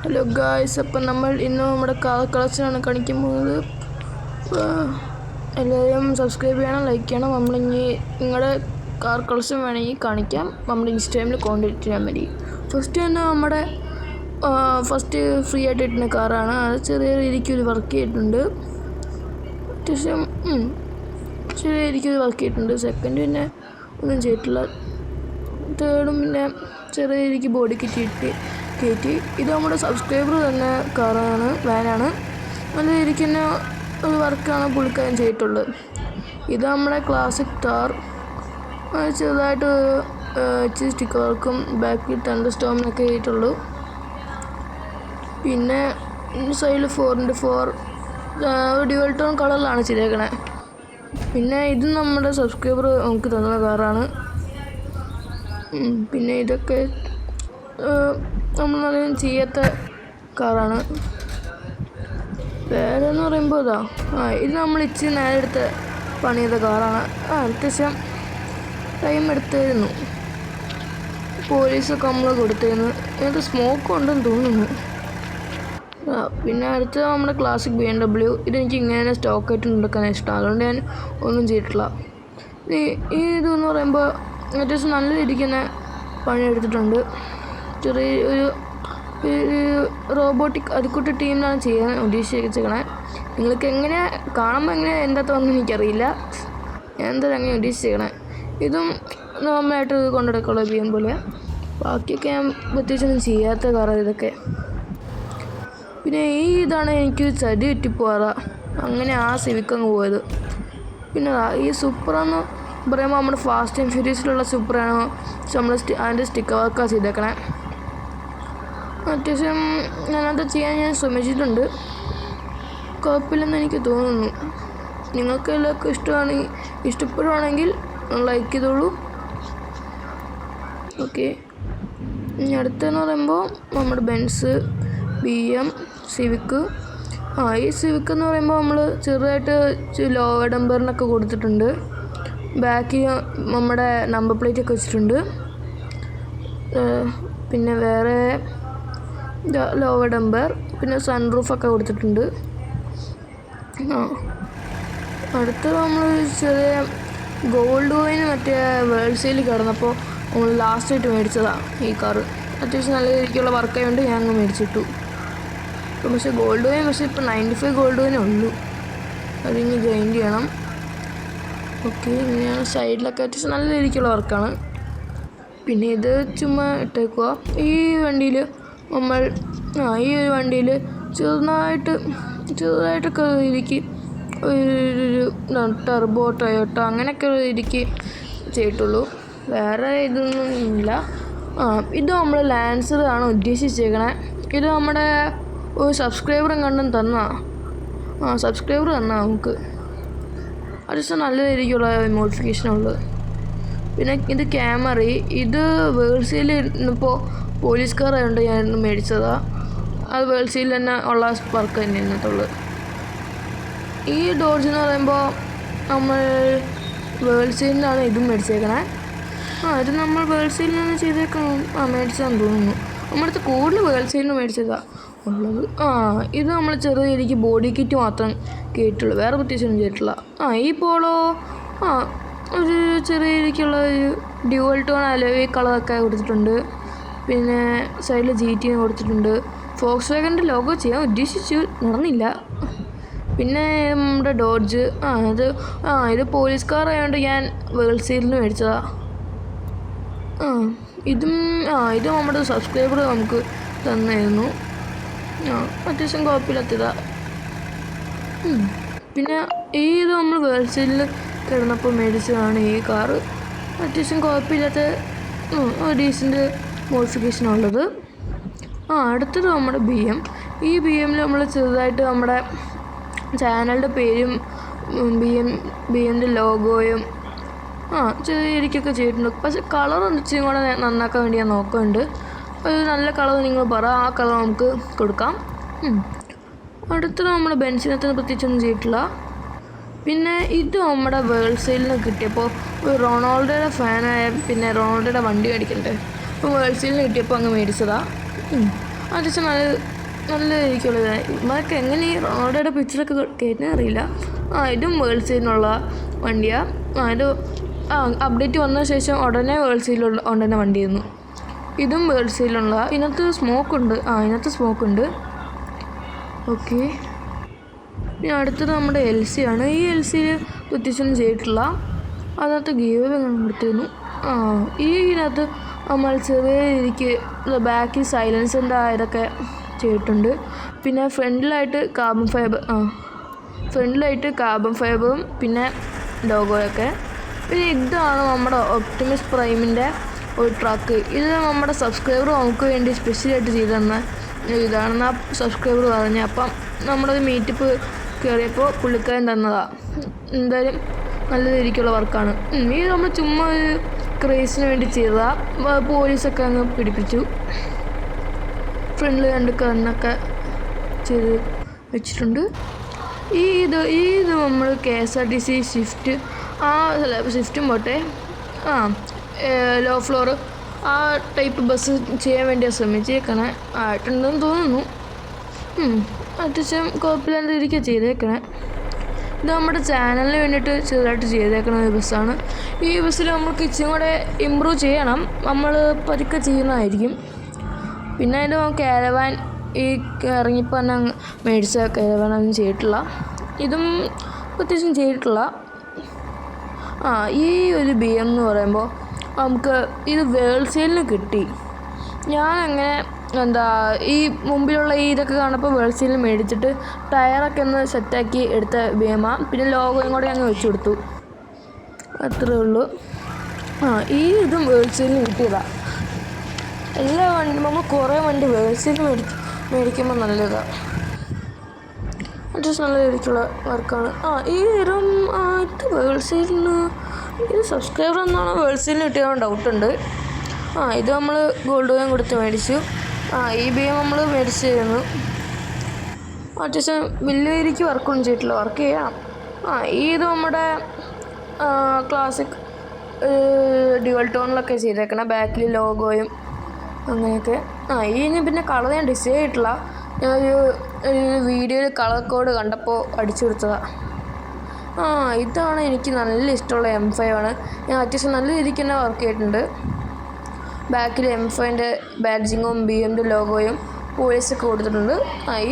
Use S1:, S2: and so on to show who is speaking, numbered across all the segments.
S1: Hello guys, അപ്പം നമ്മൾ ഇന്ന് നമ്മുടെ കാർ കളക്ഷനാണ് കാണിക്കാൻ പോകുന്നത്. എല്ലാവരും സബ്സ്ക്രൈബ് ചെയ്യണം, ലൈക്ക് ചെയ്യണം. നമ്മളിനി നിങ്ങളുടെ കാർ കളക്ഷൻ വേണമെങ്കിൽ കാണിക്കാം. നമ്മൾ ഇൻസ്റ്റാഗ്രാമിൽ കോൺടാക്ട് ചെയ്യാൻ മതി. ഫസ്റ്റ് തന്നെ നമ്മുടെ ഫസ്റ്റ് ഫ്രീ ആയിട്ട് കിട്ടുന്ന കാറാണ്. അത് ചെറിയ രീതിക്ക് ഒരു വർക്ക് ചെയ്തിട്ടുണ്ട്. അത്യാവശ്യം ചെറിയ രീതിക്ക് ഒരു വർക്ക് ചെയ്തിട്ടുണ്ട്. സെക്കൻഡ് പിന്നെ ഒന്നും ചെയ്തിട്ടില്ല. തേർഡും പിന്നെ ചെറിയ രീതിക്ക് ബോഡി കയറ്റി. ഇത് നമ്മുടെ സബ്സ്ക്രൈബർ തന്നെ കാറാണ്, വാനാണ്. നല്ല രീതിക്ക് തന്നെ ഒരു വർക്കാണ് പുള്ളിക്കാരൻ ചെയ്തിട്ടുള്ളത്. ഇത് നമ്മുടെ ക്ലാസിക് താർ. ചെറുതായിട്ട് സ്റ്റിക്കർ വർക്കും ബാക്കിൽ തണ്ടർ സ്റ്റോമിനൊക്കെ ചെയ്തിട്ടുള്ളൂ. പിന്നെ സൈഡിൽ 4x4 ഡ്യുവൽ ടോൺ കളറിലാണ് ചെയ്തേക്കണേ. പിന്നെ ഇത് നമ്മുടെ സബ്സ്ക്രൈബർ നമുക്ക് തന്ന കാറാണ്. പിന്നെ ഇതൊക്കെ നമ്മളധികം ചെയ്യാത്ത കാറാണ്. വേറെ എന്ന് പറയുമ്പോൾ ഇത് നമ്മൾ ഇച്ചിരി നേരെ എടുത്ത് പണിത കാറാണ്. അത്യാവശ്യം ടൈം എടുത്തായിരുന്നു. പോലീസൊക്കെ നമ്മൾ കൊടുത്തിരുന്നു. ഇതിനകത്ത് സ്മോക്ക് ഉണ്ടെന്ന് തോന്നുന്നു. പിന്നെ അടുത്തത് നമ്മുടെ ക്ലാസിക് BMW. ഇതെനിക്ക് ഇങ്ങനെ സ്റ്റോക്കായിട്ട് ഉണ്ടാക്കാൻ ഇഷ്ടമാണ്, അതുകൊണ്ട് ഞാൻ ഒന്നും ചെയ്തിട്ടില്ല. ഈ ഇതെന്ന് പറയുമ്പോൾ അത്യാവശ്യം നല്ല രീതിക്ക് തന്നെ പണിയെടുത്തിട്ടുണ്ട്. ചെറിയ ഒരു റോബോട്ടിക് അതിക്കുട്ടി ടീമിലാണ് ചെയ്യാൻ ഉദ്ദേശിച്ചേക്കണേ. നിങ്ങൾക്ക് എങ്ങനെ കാണുമ്പോൾ എങ്ങനെ എന്താണെന്ന് എനിക്കറിയില്ല. ഞാൻ എന്തായാലും അങ്ങനെ ഉദ്ദേശിച്ചേക്കണേ. ഇതും നോർമലായിട്ട് കൊണ്ടുനടക്കുള്ള ബിയം പോലെ. ബാക്കിയൊക്കെ ഞാൻ പ്രത്യേകിച്ചൊന്നും ചെയ്യാത്ത കാറാണ് ഇതൊക്കെ. പിന്നെ ഇതാണ് എനിക്ക് ചതി കിട്ടിപ്പോവാറ. അങ്ങനെ ആ സിവിക്കങ്ങ് പോയത്. പിന്നെ ഈ സൂപ്പറെന്ന് പറയുമ്പോൾ നമ്മുടെ ഫാസ്റ്റ് ആൻഡ് ഫ്യൂരിയസിലുള്ള സൂപ്പറാണ്. നമ്മൾ അതിൻ്റെ സ്റ്റിക്കർ വർക്കാണ് ചെയ്തേക്കണേ. അത്യാവശ്യം ഞാനത് ചെയ്യാൻ ഞാൻ ശ്രമിച്ചിട്ടുണ്ട്. കുഴപ്പമില്ലെന്ന് എനിക്ക് തോന്നുന്നു. നിങ്ങൾക്ക് എല്ലാവർക്കും ഇഷ്ടപ്പെടുവാണെങ്കിൽ ലൈക്ക് ചെയ്തോളൂ. ഓക്കെ, ഇനി അടുത്തെന്ന് പറയുമ്പോൾ നമ്മുടെ ബെൻസ്, BM, സിവിക്ക്. ഈ സിവിക്ക് എന്ന് പറയുമ്പോൾ നമ്മൾ ചെറുതായിട്ട് ലോവർ നമ്പറിനൊക്കെ കൊടുത്തിട്ടുണ്ട്. ബാക്കിൽ നമ്മുടെ നമ്പർ പ്ലേറ്റൊക്കെ വെച്ചിട്ടുണ്ട്. പിന്നെ വേറെ ലോവർ നമ്പർ, പിന്നെ സൺറൂഫൊക്കെ കൊടുത്തിട്ടുണ്ട്. അടുത്തത് നമ്മൾ ചെറിയ ഗോൾഡ് കോയിന് മറ്റേ വേൾഡ് സെയിൽ കിടന്നപ്പോൾ നമ്മൾ ലാസ്റ്റായിട്ട് മേടിച്ചതാണ് ഈ കാറ്. അത്യാവശ്യം നല്ല രീതിക്കുള്ള വർക്കായതുകൊണ്ട് ഞാൻ അങ്ങ് മേടിച്ചിട്ടു. പക്ഷേ ഗോൾഡ് കോയിൻ ഇപ്പോൾ 95 ഗോൾഡ് കോയിനേ ഉള്ളൂ. അതിന് ഗ്രൈൻഡ് ചെയ്യണം. ഓക്കെ, ഇങ്ങനെയാണ്. സൈഡിലൊക്കെ അത്യാവശ്യം നല്ല രീതിക്കുള്ള വർക്കാണ്. പിന്നെ ഇത് ചുമ്മാ ഇട്ടേക്കുക. ഈ വണ്ടിയിൽ നമ്മൾ ഈ ഒരു വണ്ടിയിൽ ചെറുതായിട്ടൊക്കെ രീതിക്ക് ഒരു ടർബോ ടൊയോട്ടോ അങ്ങനെയൊക്കെ ഒരു രീതിക്ക് ചെയ്തിട്ടുള്ളൂ. വേറെ ഇതൊന്നും ഇല്ല. ഇത് നമ്മൾ ലാൻസറാണ് ഉദ്ദേശിച്ചേക്കണേ. ഇത് നമ്മുടെ ഒരു സബ്സ്ക്രൈബറും കണ്ടും സബ്സ്ക്രൈബർ തന്നാ നമുക്ക്. അത്യാവശ്യം നല്ല രീതിക്കുള്ള മോഡിഫിക്കേഷനുള്ളത്. പിന്നെ ഇത് ക്യാമറി. ഇത് വേൾഡ് ഇന്നിപ്പോൾ പോലീസ് കാർ ആയതുകൊണ്ട് ഞാൻ മേടിച്ചതാണ്. അത് വേൾഡ് സെയിൽ തന്നെ ഉള്ള വർക്ക് തന്നെ ഇന്നത്തുള്ളത്. ഈ ഡോഡ്ജ് എന്ന് പറയുമ്പോൾ നമ്മൾ വേൾഡ് സെയിലിനാണ് ഇതും മേടിച്ചേക്കണേ. ഇത് നമ്മൾ വേൾഡ് സെയിലിൽ നിന്ന് മേടിച്ചതാണെന്ന് തോന്നുന്നു. നമ്മുടെ അടുത്ത് കൂടുതൽ വേൾഡ് സെയിലിന് മേടിച്ചതാണ് ഉള്ളത്. ഇത് നമ്മൾ ചെറിയ രീതിക്ക് ബോഡി കിറ്റ് മാത്രം കേട്ടുള്ളൂ, വേറെ പ്രത്യേകിച്ചൊന്നും ചെയ്തിട്ടില്ല. ഈ പോളോ ഒരു ചെറിയ രീതിക്കുള്ള ഒരു ഡ്യുവൽ ടോൺ അലോയ് കളറൊക്കെ കൊടുത്തിട്ടുണ്ട്. പിന്നെ സൈഡിൽ GT കൊടുത്തിട്ടുണ്ട്. ഫോക്സ് വാഗണിൻ്റെ ലോഗോ ചെയ്യാൻ ഉദ്ദേശിച്ചു, നടന്നില്ല. പിന്നെ നമ്മുടെ ഡോഡ്ജ്. ഇത് പോലീസ് കാർ ആയതുകൊണ്ട് ഞാൻ വേൾഡ് സെയിലിന് മേടിച്ചതാണ്. ഇത് നമ്മുടെ സബ്സ്ക്രൈബർ നമുക്ക് തന്നായിരുന്നു. അത്യാവശ്യം കുഴപ്പമില്ലാത്തതാണ്. പിന്നെ ഇത് നമ്മൾ വേൾഡ് സെയിലിൽ കിടന്നപ്പോൾ മേടിച്ചതാണ് ഈ കാറ്. അത്യാവശ്യം കുഴപ്പമില്ലാത്ത ഡീസൻ്റ് മോഡിഫിക്കേഷനുള്ളത്. അടുത്തത് നമ്മുടെ BM. ഈ BMൽ നമ്മൾ ചെറുതായിട്ട് നമ്മുടെ ചാനലിൻ്റെ പേരും BMൻ്റെ ലോഗോയും ചെറിയ രീതിക്കൊക്കെ ചെയ്തിട്ടുണ്ട്. പക്ഷേ കളർ ഇച്ചിരി കൂടെ നന്നാക്കാൻ വേണ്ടി ഞാൻ നോക്കുന്നുണ്ട്. ഒരു നല്ല കളർ നിങ്ങൾ പറ, ആ കളർ നമുക്ക് കൊടുക്കാം. അടുത്തത് നമ്മുടെ ബെൻസിനകത്ത് പ്രത്യേകിച്ചൊന്നും ചെയ്തിട്ടില്ല. പിന്നെ ഇത് നമ്മുടെ വേൾഡ് സെയിലിന് കിട്ടിയപ്പോൾ റൊണാൾഡോയുടെ ഫാനായ പിന്നെ റൊണാൾഡോയുടെ വണ്ടി മേടിക്കണ്ടേ, അപ്പോൾ വേൾഡ് സെയിലിന് കിട്ടിയപ്പോൾ അങ്ങ് മേടിച്ചതാണ്. അത്യാവശ്യം നല്ല നല്ല രീതിക്കുള്ളത്. ഇവർക്ക് എങ്ങനെ ഈ റൊണാൾഡോയുടെ പിക്ചറൊക്കെ കയറ്റാൻ അറിയില്ല. ഇതും വേൾഡ് സീലിനുള്ള വണ്ടിയാണ്. ഇത് അപ്ഡേറ്റ് വന്ന ശേഷം ഉടനെ വേൾഡ് സീലുള്ള ഉടനെ വണ്ടി തന്നു. ഇതും വേൾഡ് സീലുള്ള. ഇതിനകത്ത് സ്മോക്കുണ്ട്. ഓക്കെ, ഇനി അടുത്തത് നമ്മുടെ LC ആണ്. ഈ LCയിൽ അത്യാവശ്യം ചെയ്തിട്ടില്ല. അതിനകത്ത് ഗീവ് കൊടുത്തിരുന്നു. ഇതിനകത്ത് നമ്മൾ ചെറിയ രീതിക്ക് ബാക്കിൽ സൈലൻസിൻ്റെ ഇതൊക്കെ ചെയ്തിട്ടുണ്ട്. പിന്നെ ഫ്രണ്ടിലായിട്ട് കാർബൺ ഫൈബറും പിന്നെ ലോഗോയൊക്കെ. പിന്നെ ഇതാണ് നമ്മുടെ ഒപ്റ്റിമസ് പ്രൈമിൻ്റെ ഒരു ട്രക്ക്. ഇത് നമ്മുടെ സബ്സ്ക്രൈബർ നമുക്ക് വേണ്ടി സ്പെഷ്യലായിട്ട് ചെയ്തു തന്ന ഇതാണെന്ന് ആ സബ്സ്ക്രൈബർ പറഞ്ഞു. അപ്പം നമ്മളത് മീറ്റപ്പ് കയറിയപ്പോൾ പുള്ളിക്കാരൻ തന്നതാണ്. എന്തായാലും നല്ല രീതിക്കുള്ള വർക്കാണ്. ഇത് നമ്മൾ ചുമ്മാ ഒരു ക്രേസിന് വേണ്ടി ചെയ്തതാണ്. പോലീസൊക്കെ അങ്ങ് പിടിപ്പിച്ചു. ഫ്രണ്ടിൽ 2 കണ്ണൊക്കെ ചെയ്ത് വെച്ചിട്ടുണ്ട്. ഇത് നമ്മൾ KSRTC സ്വിഫ്റ്റും പോട്ടെ ലോ ഫ്ലോർ ആ ടൈപ്പ് ബസ് ചെയ്യാൻ വേണ്ടി ശ്രമിച്ചേക്കണേ. ആയിട്ടുണ്ടെന്ന് തോന്നുന്നു. അത്യാവശ്യം കുഴപ്പമില്ലാണ്ട് ഇരിക്കുക ചെയ്തേക്കണേ. ഇത് നമ്മുടെ ചാനലിന് വേണ്ടിയിട്ട് ചെറുതായിട്ട് ചെയ്തേക്കണ ഒരു ബസ്സാണ്. ഈ ബസ്സിൽ നമുക്ക് ഇച്ചിരി കൂടെ ഇമ്പ്രൂവ് ചെയ്യണം. നമ്മൾ പതുക്കെ ചെയ്യുന്നതായിരിക്കും. പിന്നെ അതിൻ്റെ കാരവാൻ ഈ ഇറങ്ങിപ്പോൾ തന്നെ മേടിച്ച കാരവാനൊന്നും ചെയ്തിട്ടില്ല. ഇതും അത്യാവശ്യം ചെയ്തിട്ടില്ല. ഈ ഒരു BM എന്ന് പറയുമ്പോൾ നമുക്ക് ഇത് വേൾഡ് സെയിലിന് കിട്ടി. ഞാനങ്ങനെ ഈ മുമ്പിലുള്ള ഇതൊക്കെ കാണുമ്പോൾ വേൾഡ് സെയിലിൽ മേടിച്ചിട്ട് ടയറൊക്കെ ഒന്ന് സെറ്റാക്കി എടുത്ത BM. പിന്നെ ലോഗോയും കൂടെ അങ്ങ് വെച്ച് കൊടുത്തു. അത്രേ ഉള്ളൂ. ഇതും വേൾഡ് സെയിലിന് കിട്ടിയതാണ്. എല്ലാ വണ്ടി നമ്മൾ കുറേ വണ്ടി വേൾഡ് സെയിലിൽ മേടിക്കുമ്പോൾ നല്ലതാണ്. അത്യാവശ്യം നല്ല രീതിക്കുള്ള വർക്കാണ്. ഇത് വേൾഡ് സെയിലിന് ഇത് സബ്സ്ക്രൈബർ എന്നാണ് വേൾഡ് സെയിലിന് കിട്ടിയതെന്ന് ഡൗട്ടുണ്ട്. ഇത് നമ്മൾ ഗോൾഡ് കോയിൻ കൊടുത്ത് മേടിച്ചു. ഈ BM നമ്മൾ മേടിച്ചിരുന്നു. അത്യാവശ്യം വലിയ രീതിക്ക് വർക്കൊന്നും ചെയ്തിട്ടില്ല. വർക്ക് ചെയ്യണം. ഇത് നമ്മുടെ ക്ലാസിക് ഡ്യുവൽ ടോണിലൊക്കെ ചെയ്തേക്കണം. ബാക്കിൽ ലോഗോയും അങ്ങനെയൊക്കെ. ഇതിന് പിന്നെ കളർ ഞാൻ ഡിസൈൻ ചെയ്തിട്ടില്ല. ഞാനൊരു വീഡിയോയിൽ കളർ കോഡ് കണ്ടപ്പോൾ അടിച്ചു കൊടുത്തതാണ്. ഇതാണ് എനിക്ക് നല്ല ഇഷ്ടമുള്ള M5 ആണ്. ഞാൻ അത്യാവശ്യം നല്ല രീതിക്ക് തന്നെ വർക്ക് ചെയ്തിട്ടുണ്ട്. ബാക്കിൽ M5ൻ്റെ ബാഡ്ജിങ്ങും BMൻ്റെ ലോഗോയും പോലീസൊക്കെ കൊടുത്തിട്ടുണ്ട്.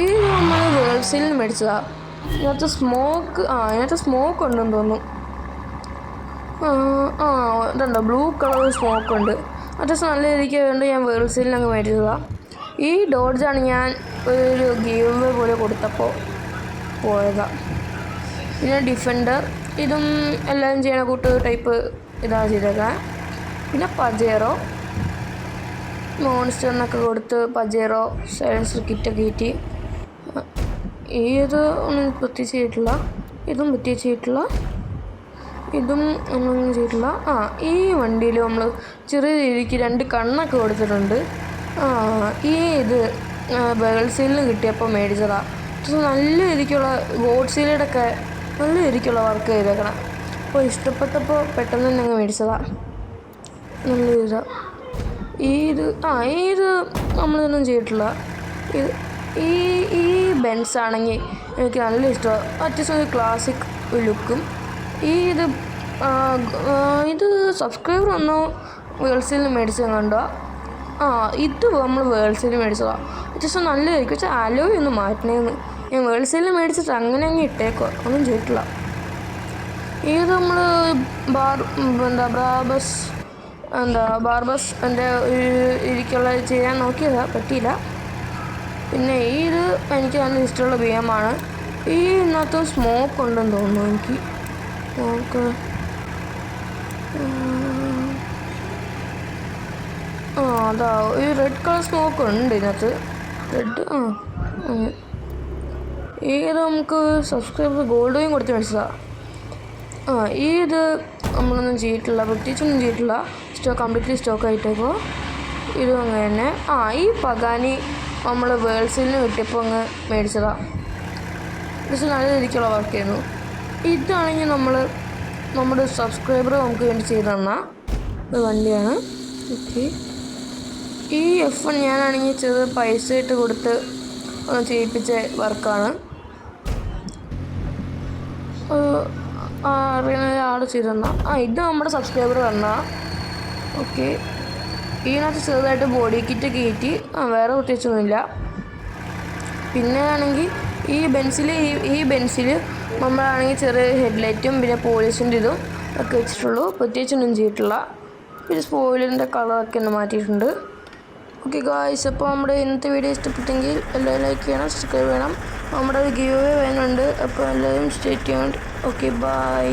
S1: ഇത് നമ്മൾ വേൾഡ് സെയിലിൽ മേടിച്ചതാണ്. ഇതിനകത്ത് സ്മോക്ക് ഉണ്ടെന്ന് തോന്നുന്നു. ഇതുണ്ടോ ബ്ലൂ കളർ സ്മോക്ക് ഉണ്ട്. അത്യാവശ്യം നല്ല രീതിക്ക് ആയതുകൊണ്ട് ഞാൻ വേൾഡ് സെയിലിൽ അങ്ങ് മേടിച്ചതാണ്. ഈ ഡോഡ്ജാണ് ഞാൻ ഒരു ഗീവ് പോലെ കൊടുത്തപ്പോൾ പോയതാണ്. പിന്നെ ഡിഫൻഡർ ഇതും എല്ലാവരും ചെയ്യണ ടൈപ്പ് ഇതാണ് ചെയ്തേക്കാൻ. പിന്നെ പജേറോ മോൺസ്റ്ററിനൊക്കെ കൊടുത്ത് പജേറോ സൈലൻസർ കിറ്റൊക്കെ കയറ്റി. ഒന്നും പ്രത്യേകിച്ച് ചെയ്തിട്ടില്ല. ഇതും പ്രത്യേകിച്ച് ചെയ്തിട്ടില്ല. ഇതും ഒന്നും ചെയ്തിട്ടില്ല. ഈ വണ്ടിയിൽ നമ്മൾ ചെറിയ രീതിക്ക് 2 കണ്ണൊക്കെ കൊടുത്തിട്ടുണ്ട്. ഇത് വേൾഡ് സെയിലിന് കിട്ടിയപ്പോൾ മേടിച്ചതാണ്. നല്ല രീതിക്കുള്ള ഗോഡ് സീലഡൊക്കെ നല്ല രീതിക്കുള്ള വർക്ക് ചെയ്തേക്കണം. അപ്പോൾ ഇഷ്ടപ്പെട്ടപ്പോൾ പെട്ടെന്ന് തന്നെ അങ്ങ് മേടിച്ചതാണ്. നല്ല ഇതാണ്. ഇത് നമ്മളിതൊന്നും ചെയ്തിട്ടില്ല. ഈ ബെൻസ് ആണെങ്കിൽ എനിക്ക് നല്ല ഇഷ്ടമാണ്. അത്യാവശ്യം ഒരു ക്ലാസിക് ലുക്കും. ഇത് സബ്സ്ക്രൈബർ ഒന്നോ വേൾഡ് സെയിലിൽ മേടിച്ചത് കണ്ടോ. ഇത് നമ്മൾ വേൾഡ് സെയിലിൽ മേടിച്ചതാണ്. അത്യാവശ്യം നല്ലതായിരിക്കും. പക്ഷേ അലോയ് ഒന്ന് മാറ്റണേന്ന്. ഞാൻ വേൾഡ് സെയിലിൽ മേടിച്ചിട്ട് അങ്ങനെ അങ്ങ് ഇട്ടേക്കോ, ഒന്നും ചെയ്തിട്ടില്ല. ഇത് നമ്മൾ ബാർബസ് എൻ്റെ ഇരിക്കുള്ള ചെയ്യാൻ നോക്കിയതാണ്, പറ്റിയില്ല. പിന്നെ ഇത് എനിക്ക് നല്ല ഇഷ്ടമുള്ള BM ആണ്. ഇതിനകത്ത് സ്മോക്ക് ഉണ്ടെന്ന് തോന്നുന്നു എനിക്ക്. അതാ ഈ റെഡ് കളർ സ്മോക്ക് ഉണ്ട് ഇതിനകത്ത്. റെഡ് ഇത് നമുക്ക് സബ്സ്ക്രൈബർ ഗോൾഡ് കോയിൻ കൊടുത്ത് മേടിച്ചതാണ്. ഇത് നമ്മളൊന്നും ചെയ്തിട്ടില്ല, പ്രത്യേകിച്ചൊന്നും ചെയ്തിട്ടില്ല. കംപ്ലീറ്റ്ലി സ്റ്റോക്ക് ആയിട്ടേക്കോ. ഇതും അങ്ങനെ തന്നെ. ഈ പഗാനി നമ്മൾ വേൾഡ് സെയിലിന് കിട്ടിയപ്പോൾ അങ്ങ് മേടിച്ചതാണ്. പക്ഷേ നല്ല രീതിക്കുള്ള വർക്ക് ചെയ്യുന്നു. ഇതാണെങ്കിൽ നമ്മുടെ സബ്സ്ക്രൈബർ നമുക്ക് വേണ്ടി ചെയ്ത് തന്ന ഒരു വണ്ടിയാണ്. ഓക്കെ, ഈ F1 ഞാനാണെങ്കിൽ ചെറിയ പൈസ ഇട്ട് കൊടുത്ത് ചെയ്യിപ്പിച്ച വർക്കാണ്. അറിയുന്ന ആൾ ചെയ്തെന്ന ഇത് നമ്മുടെ സബ്സ്ക്രൈബർ തന്ന. ഓക്കെ, ഇതിനകത്ത് ചെറുതായിട്ട് ബോഡി കിറ്റ് കയറ്റി വേറെ പ്രത്യേകിച്ചൊന്നുമില്ല. പിന്നെ ആണെങ്കിൽ ഈ ബെൻസിൽ നമ്മളാണെങ്കിൽ ചെറിയ ഹെഡ്ലൈറ്റും പിന്നെ പോലീസിൻ്റെ ഇതും ഒക്കെ വെച്ചിട്ടുള്ളൂ. പ്രത്യേകിച്ചൊന്നും ചെയ്തിട്ടില്ല. പിന്നെ സ്പോയിലറിൻ്റെ കളറൊക്കെ ഒന്ന് മാറ്റിയിട്ടുണ്ട്. ഓക്കെ ഗായ്സ്, അപ്പോൾ നമ്മുടെ ഇന്നത്തെ വീഡിയോ ഇഷ്ടപ്പെട്ടെങ്കിൽ എല്ലാവരും ലൈക്ക് ചെയ്യണം, സബ്സ്ക്രൈബ് ചെയ്യണം. നമ്മുടെ ഒരു ഗിവ് അവേ വരുന്നുണ്ട്. അപ്പോൾ എല്ലാവരും സ്റ്റേ ട്യൂൺഡ്. Okay, by.